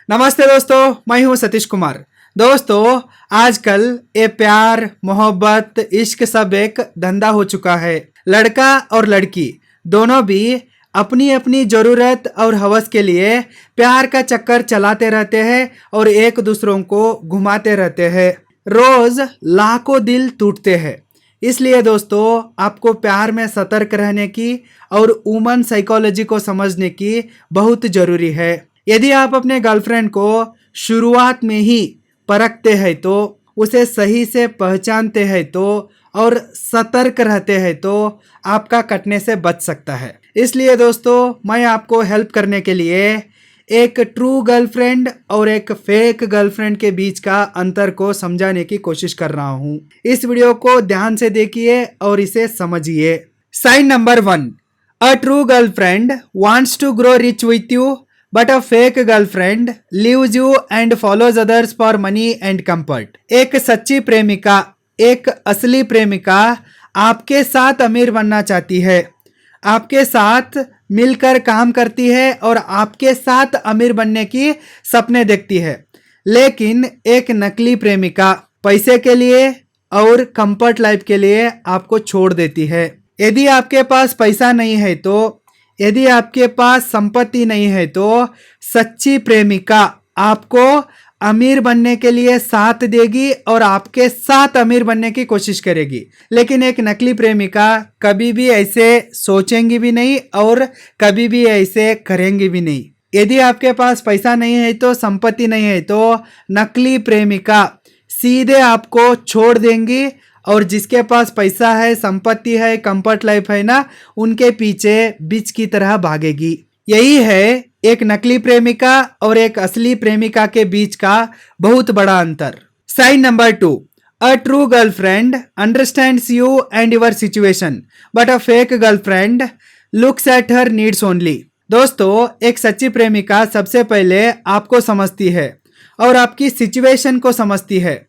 नमस्ते दोस्तों, मैं हूं सतीश कुमार। दोस्तों, आजकल ये प्यार, मोहब्बत, इश्क सब एक धंधा हो चुका है। लड़का और लड़की दोनों भी अपनी अपनी ज़रूरत और हवस के लिए प्यार का चक्कर चलाते रहते हैं और एक दूसरों को घुमाते रहते हैं। रोज लाखों दिल टूटते हैं। इसलिए दोस्तों, आपको प्यार में सतर्क रहने की और वुमन साइकोलॉजी को समझने की बहुत ज़रूरी है। यदि आप अपने गर्लफ्रेंड को शुरुआत में ही परखते हैं तो, उसे सही से पहचानते हैं तो और सतर्क रहते हैं तो आपका कटने से बच सकता है। इसलिए दोस्तों, मैं आपको हेल्प करने के लिए एक ट्रू गर्लफ्रेंड और एक फेक गर्लफ्रेंड के बीच का अंतर को समझाने की कोशिश कर रहा हूँ। इस वीडियो को ध्यान से देखिए और इसे समझिए। Sign number 1, a true girlfriend wants to grow rich with you but a fake girlfriend leaves you and follows others for money and comfort. एक सच्ची प्रेमिका, एक असली प्रेमिका आपके साथ अमीर बनना चाहती है, आपके साथ मिलकर काम करती है और आपके साथ अमीर बनने की सपने देखती है। लेकिन एक नकली प्रेमिका पैसे के लिए और कंफर्ट लाइफ के लिए आपको छोड़ देती है। यदि आपके पास पैसा नहीं है तो, यदि आपके पास संपत्ति नहीं है तो सच्ची प्रेमिका आपको अमीर बनने के लिए साथ देगी और आपके साथ अमीर बनने की कोशिश करेगी। लेकिन एक नकली प्रेमिका कभी भी ऐसे सोचेंगी भी नहीं और कभी भी ऐसे करेंगी भी नहीं। यदि आपके पास पैसा नहीं है तो, संपत्ति नहीं है तो नकली प्रेमिका सीधे आपको छोड़ देंगी और जिसके पास पैसा है, संपत्ति है, कंफर्ट लाइफ है ना, उनके पीछे बिच की तरह भागेगी। यही है एक नकली प्रेमिका और एक असली प्रेमिका के बीच का बहुत बड़ा अंतर। Sign number 2, a true girlfriend understands you and your situation but a fake girlfriend looks at her needs only. दोस्तों, एक सच्ची प्रेमिका सबसे पहले आपको समझती है और आपकी सिचुएशन को समझती है।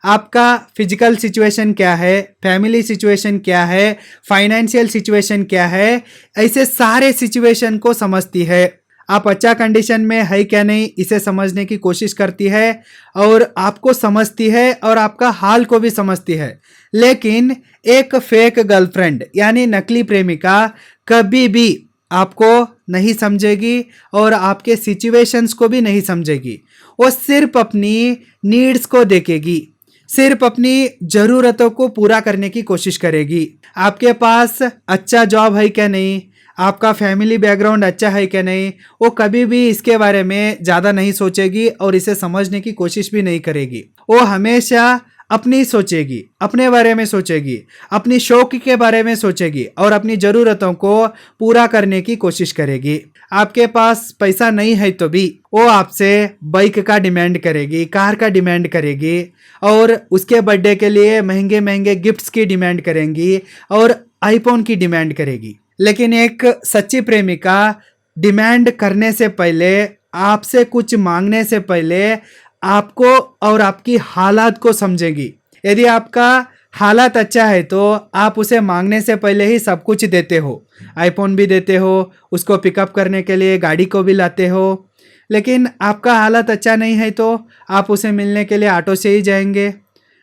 आपका फिजिकल सिचुएशन क्या है, फैमिली सिचुएशन क्या है, फाइनेंशियल सिचुएशन क्या है, ऐसे सारे सिचुएशन को समझती है। आप अच्छा कंडीशन में है क्या नहीं, इसे समझने की कोशिश करती है और आपको समझती है और आपका हाल को भी समझती है। लेकिन एक फेक गर्लफ्रेंड यानी नकली प्रेमिका कभी भी आपको नहीं समझेगी और आपके सिचुएशंस को भी नहीं समझेगी। वो सिर्फ अपनी नीड्स को देखेगी, सिर्फ अपनी ज़रूरतों को पूरा करने की कोशिश करेगी। आपके पास अच्छा जॉब है क्या नहीं, आपका फैमिली बैकग्राउंड अच्छा है क्या नहीं, वो कभी भी इसके बारे में ज़्यादा नहीं सोचेगी और इसे समझने की कोशिश भी नहीं करेगी। वो हमेशा अपनी सोचेगी, अपने बारे में सोचेगी, अपनी शौक के बारे में सोचेगी और अपनी ज़रूरतों को पूरा करने की कोशिश करेगी। आपके पास पैसा नहीं है तो भी वो आपसे बाइक का डिमांड करेगी, कार का डिमांड करेगी और उसके बर्थडे के लिए महंगे महंगे गिफ्ट्स की डिमांड करेंगी और आईफोन की डिमांड करेगी। लेकिन एक सच्ची प्रेमिका डिमांड करने से पहले, आपसे कुछ मांगने से पहले आपको और आपकी हालात को समझेगी। यदि आपका हालात अच्छा है तो आप उसे मांगने से पहले ही सब कुछ देते हो, आईफोन भी देते हो, उसको पिकअप करने के लिए गाड़ी को भी लाते हो। लेकिन आपका हालत अच्छा नहीं है तो आप उसे मिलने के लिए ऑटो से ही जाएंगे,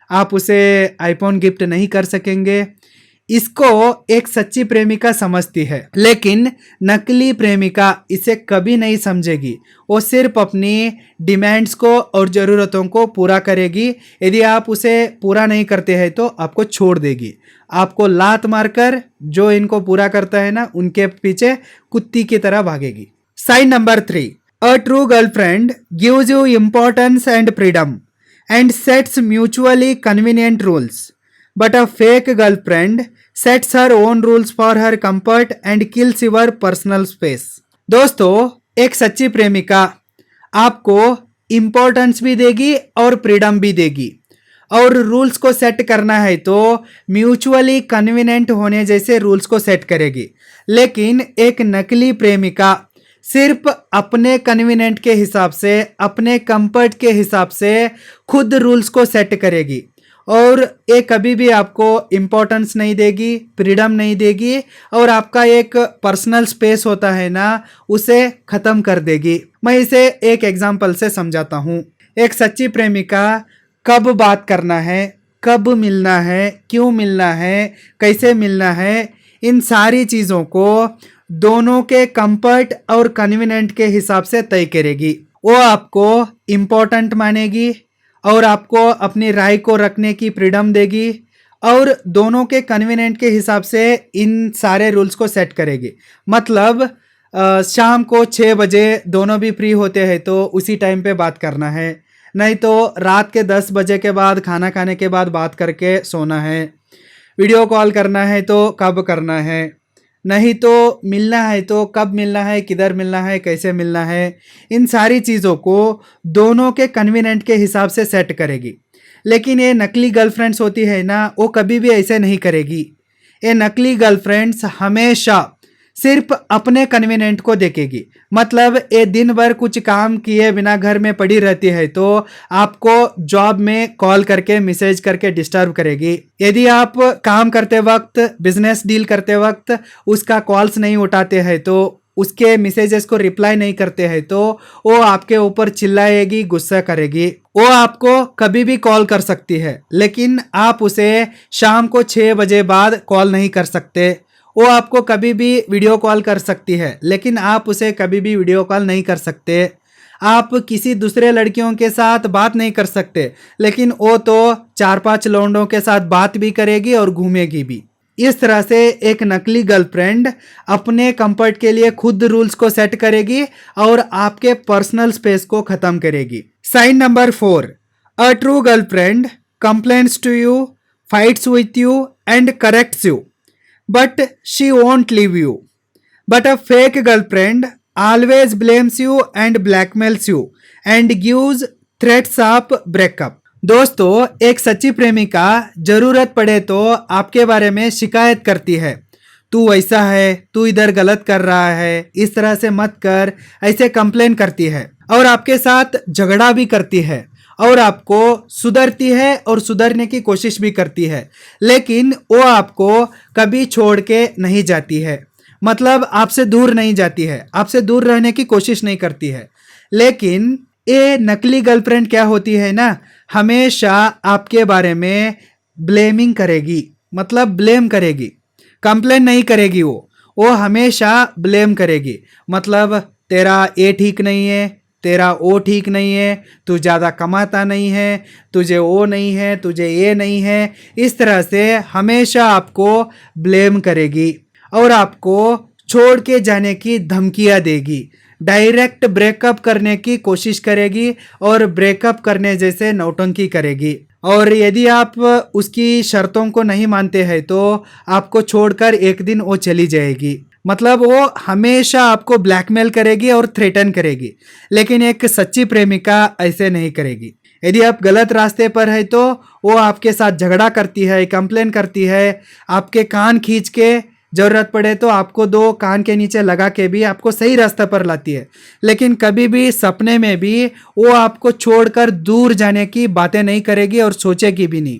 आप उसे आईफोन गिफ्ट नहीं कर सकेंगे। इसको एक सच्ची प्रेमिका समझती है, लेकिन नकली प्रेमिका इसे कभी नहीं समझेगी। वो सिर्फ अपनी डिमांड्स को और ज़रूरतों को पूरा करेगी। यदि आप उसे पूरा नहीं करते हैं तो आपको छोड़ देगी, आपको लात मारकर जो इनको पूरा करता है ना, उनके पीछे कुत्ती की तरह भागेगी। Sign number 3, a true girlfriend gives you importance and freedom and sets mutually convenient rules but a fake girlfriend sets her own rules for her comfort and kills your personal space. दोस्तों, एक सच्ची प्रेमिका आपको importance भी देगी और freedom भी देगी और रूल्स को सेट करना है तो म्यूचुअली कन्वीनियंट होने जैसे रूल्स को सेट करेगी। लेकिन एक नकली प्रेमिका सिर्फ अपने कन्वीनियंट के हिसाब से, अपने कंफर्ट के हिसाब से खुद रूल्स को सेट करेगी। और ये कभी भी आपको इम्पोर्टेंस नहीं देगी, फ्रीडम नहीं देगी और आपका एक पर्सनल स्पेस होता है ना, उसे ख़त्म कर देगी। मैं इसे एक एग्जांपल से समझाता हूँ। एक सच्ची प्रेमिका कब बात करना है, कब मिलना है, क्यों मिलना है, कैसे मिलना है, इन सारी चीज़ों को दोनों के कंफर्ट और कन्वीनियंट के हिसाब से तय करेगी। वो आपको इम्पोर्टेंट मानेगी और आपको अपनी राय को रखने की फ्रीडम देगी और दोनों के कन्वीनियंट के हिसाब से इन सारे रूल्स को सेट करेगी। मतलब शाम को 6 बजे दोनों भी फ्री होते हैं तो उसी टाइम पे बात करना है, नहीं तो रात के 10 बजे के बाद खाना खाने के बाद बात करके सोना है। वीडियो कॉल करना है तो कब करना है, नहीं तो मिलना है तो कब मिलना है, किधर मिलना है, कैसे मिलना है, इन सारी चीज़ों को दोनों के कन्वीनियंट के हिसाब से सेट करेगी। लेकिन ये नकली गर्लफ्रेंड्स होती है ना, वो कभी भी ऐसे नहीं करेगी। ये नकली गर्लफ्रेंड्स हमेशा सिर्फ अपने कन्वीनियंट को देखेगी। मतलब ये दिन भर कुछ काम किए बिना घर में पड़ी रहती है तो आपको जॉब में कॉल करके मैसेज करके डिस्टर्ब करेगी। यदि आप काम करते वक्त, बिजनेस डील करते वक्त उसका कॉल्स नहीं उठाते हैं तो उसके मैसेजेस को रिप्लाई नहीं करते हैं तो वो आपके ऊपर चिल्लाएगी, गुस्सा करेगी। वो आपको कभी भी कॉल कर सकती है लेकिन आप उसे शाम को 6 बजे बाद कॉल नहीं कर सकते। वो आपको कभी भी वीडियो कॉल कर सकती है लेकिन आप उसे कभी भी वीडियो कॉल नहीं कर सकते। आप किसी दूसरे लड़कियों के साथ बात नहीं कर सकते लेकिन वो तो 4-5 लौंडों के साथ बात भी करेगी और घूमेगी भी। इस तरह से एक नकली गर्लफ्रेंड अपने कंफर्ट के लिए खुद रूल्स को सेट करेगी और आपके पर्सनल स्पेस को खत्म करेगी। Sign number 4, a true girlfriend complains to you, fights with you and corrects you but she won't leave you. But a fake girlfriend always blames you and blackmails you and gives threats of breakup. दोस्तों, एक सच्ची प्रेमिका जरूरत पड़े तो आपके बारे में शिकायत करती है। तू ऐसा है, तू इधर गलत कर रहा है, इस तरह से मत कर, ऐसे कंप्लेन करती है और आपके साथ झगड़ा भी करती है और आपको सुधरती है और सुधरने की कोशिश भी करती है। लेकिन वो आपको कभी छोड़ के नहीं जाती है, मतलब आपसे दूर नहीं जाती है, आपसे दूर रहने की कोशिश नहीं करती है। लेकिन ये नकली गर्लफ्रेंड क्या होती है ना, हमेशा आपके बारे में ब्लेमिंग करेगी, मतलब ब्लेम करेगी, कंप्लेन नहीं करेगी। वो हमेशा ब्लेम करेगी। मतलब तेरा ये ठीक नहीं है, तेरा वो ठीक नहीं है, तू ज़्यादा कमाता नहीं है, तुझे वो नहीं है, तुझे ये नहीं है। इस तरह से हमेशा आपको ब्लेम करेगी और आपको छोड़ के जाने की धमकियाँ देगी, डायरेक्ट ब्रेकअप करने की कोशिश करेगी और ब्रेकअप करने जैसे नौटंकी करेगी। और यदि आप उसकी शर्तों को नहीं मानते हैं तो आपको छोड़कर एक दिन वो चली जाएगी। मतलब वो हमेशा आपको ब्लैकमेल करेगी और थ्रेटन करेगी। लेकिन एक सच्ची प्रेमिका ऐसे नहीं करेगी। यदि आप गलत रास्ते पर है तो वो आपके साथ झगड़ा करती है, कंप्लेन करती है, आपके कान खींच के ज़रूरत पड़े तो आपको 2 कान के नीचे लगा के भी आपको सही रास्ते पर लाती है। लेकिन कभी भी सपने में भी वो आपको छोड़कर दूर जाने की बातें नहीं करेगी और सोचेगी भी नहीं।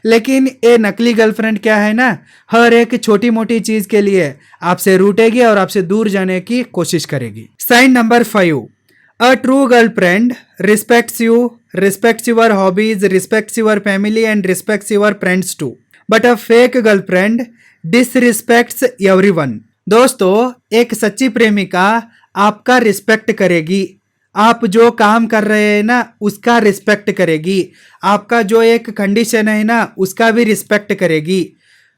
लेकिन ये नकली गर्लफ्रेंड क्या है ना, हर एक छोटी मोटी चीज़ के लिए आपसे रूठेगी और आपसे दूर जाने की कोशिश करेगी। Sign number 5, a true girlfriend respects you, respects your hobbies, respects your family and respects your friends too, but a fake girlfriend disrespects everyone. दोस्तों, एक सच्ची प्रेमिका आपका रिस्पेक्ट करेगी, आप जो काम कर रहे हैं ना उसका रिस्पेक्ट करेगी, आपका जो एक कंडीशन है ना उसका भी रिस्पेक्ट करेगी।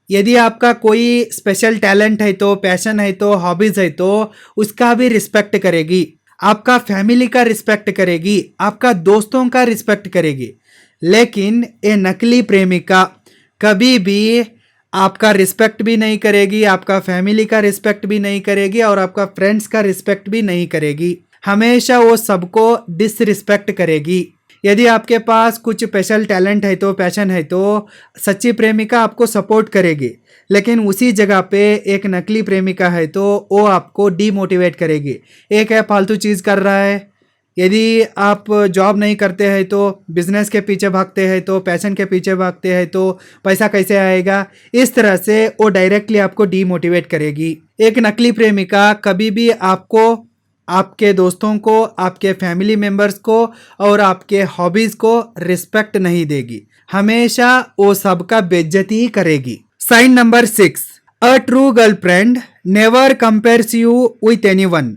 यदि आपका कोई स्पेशल टैलेंट है तो, पैशन है तो, हॉबीज है तो उसका भी रिस्पेक्ट करेगी, आपका फैमिली का रिस्पेक्ट करेगी, आपका दोस्तों का रिस्पेक्ट करेगी। लेकिन ये नकली प्रेमिका कभी भी आपका रिस्पेक्ट भी नहीं करेगी, आपका फैमिली का रिस्पेक्ट भी नहीं करेगी और आपका फ्रेंड्स का रिस्पेक्ट भी नहीं करेगी। हमेशा वो सबको डिसरिस्पेक्ट करेगी। यदि आपके पास कुछ स्पेशल टैलेंट है तो, पैशन है तो सच्ची प्रेमिका आपको सपोर्ट करेगी। लेकिन उसी जगह पे एक नकली प्रेमिका है तो वो आपको डीमोटिवेट करेगी। एक है फालतू चीज़ कर रहा है, यदि आप जॉब नहीं करते हैं तो बिजनेस के पीछे भागते हैं, तो पैशन के पीछे भागते हैं तो पैसा कैसे आएगा, इस तरह से वो डायरेक्टली आपको डीमोटिवेट करेगी। एक नकली प्रेमिका कभी भी आपको, आपके दोस्तों को, आपके फैमिली मेंबर्स को और आपके हॉबीज को रिस्पेक्ट नहीं देगी, हमेशा वो सबका बेइज्जती ही करेगी। Sign number 6, a true girlfriend never compares you with anyone,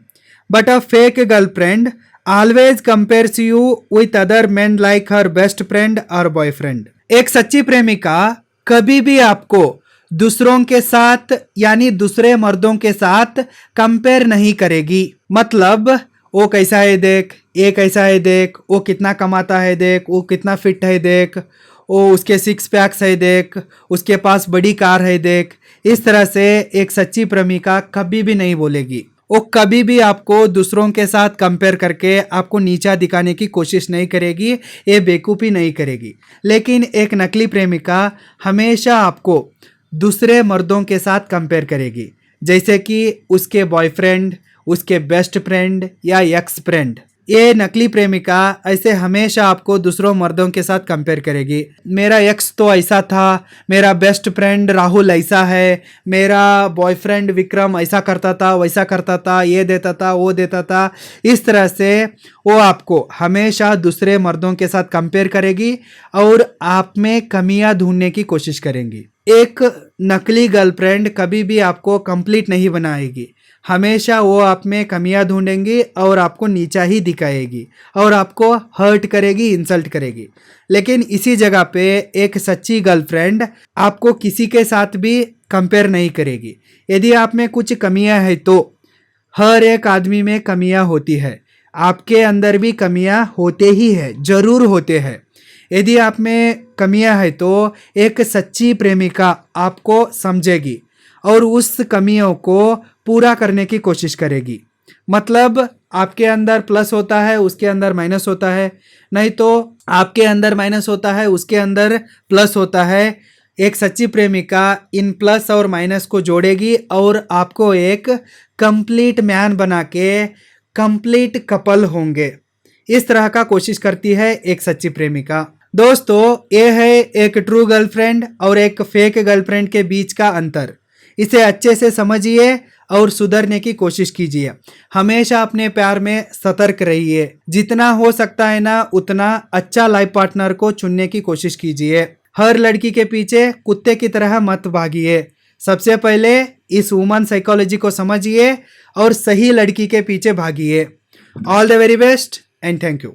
but a fake girlfriend always compares you with other men like her best friend और बॉयफ्रेंड। एक सच्ची प्रेमिका कभी भी आपको दूसरों के साथ यानी दूसरे मर्दों के साथ कंपेयर नहीं करेगी। मतलब वो कैसा है देख, ये कैसा है देख, वो कितना कमाता है देख, वो कितना फिट है देख, वो उसके 6 पैक्स है देख, उसके पास बड़ी कार है देख, इस तरह से एक सच्ची प्रेमिका कभी भी नहीं बोलेगी। वो कभी भी आपको दूसरों के साथ कंपेयर करके आपको नीचा दिखाने की कोशिश नहीं करेगी, ये बेवकूफ़ी नहीं करेगी। लेकिन एक नकली प्रेमिका हमेशा आपको दूसरे मर्दों के साथ कंपेयर करेगी, जैसे कि उसके बॉयफ्रेंड, उसके बेस्ट फ्रेंड या एक्स फ्रेंड। ये नकली प्रेमिका ऐसे हमेशा आपको दूसरों मर्दों के साथ कंपेयर करेगी। मेरा एक्स तो ऐसा था, मेरा बेस्ट फ्रेंड राहुल ऐसा है, मेरा बॉयफ्रेंड विक्रम ऐसा करता था, वैसा करता था, ये देता था, वो देता था। इस तरह से वो आपको हमेशा दूसरे मर्दों के साथ कंपेयर करेगी और आप में कमियां ढूंढने की कोशिश करेंगी। एक नकली गर्लफ्रेंड कभी भी आपको कंप्लीट नहीं बनाएगी, हमेशा वो आप में कमियां ढूंढेंगी और आपको नीचा ही दिखाएगी और आपको हर्ट करेगी, इंसल्ट करेगी। लेकिन इसी जगह पे एक सच्ची गर्लफ्रेंड आपको किसी के साथ भी कंपेयर नहीं करेगी। यदि आप में कुछ कमियां हैं तो हर एक आदमी में कमियां होती है, आपके अंदर भी कमियां होते ही है, जरूर होते हैं। यदि आप में कमियां हैं तो एक सच्ची प्रेमिका आपको समझेगी और उस कमियों को पूरा करने की कोशिश करेगी। मतलब आपके अंदर प्लस होता है, उसके अंदर माइनस होता है, नहीं तो आपके अंदर माइनस होता है, उसके अंदर प्लस होता है। एक सच्ची प्रेमिका इन प्लस और माइनस को जोड़ेगी और आपको एक कंप्लीट मैन बना के कंप्लीट कपल होंगे, इस तरह का कोशिश करती है एक सच्ची प्रेमिका। दोस्तों, ये है एक ट्रू गर्लफ्रेंड और एक फेक गर्लफ्रेंड के बीच का अंतर। इसे अच्छे से समझिए और सुधरने की कोशिश कीजिए। हमेशा अपने प्यार में सतर्क रहिए। जितना हो सकता है ना उतना अच्छा लाइफ पार्टनर को चुनने की कोशिश कीजिए। हर लड़की के पीछे कुत्ते की तरह मत भागिए। सबसे पहले इस वुमन साइकोलॉजी को समझिए और सही लड़की के पीछे भागिए। All the very best and thank you.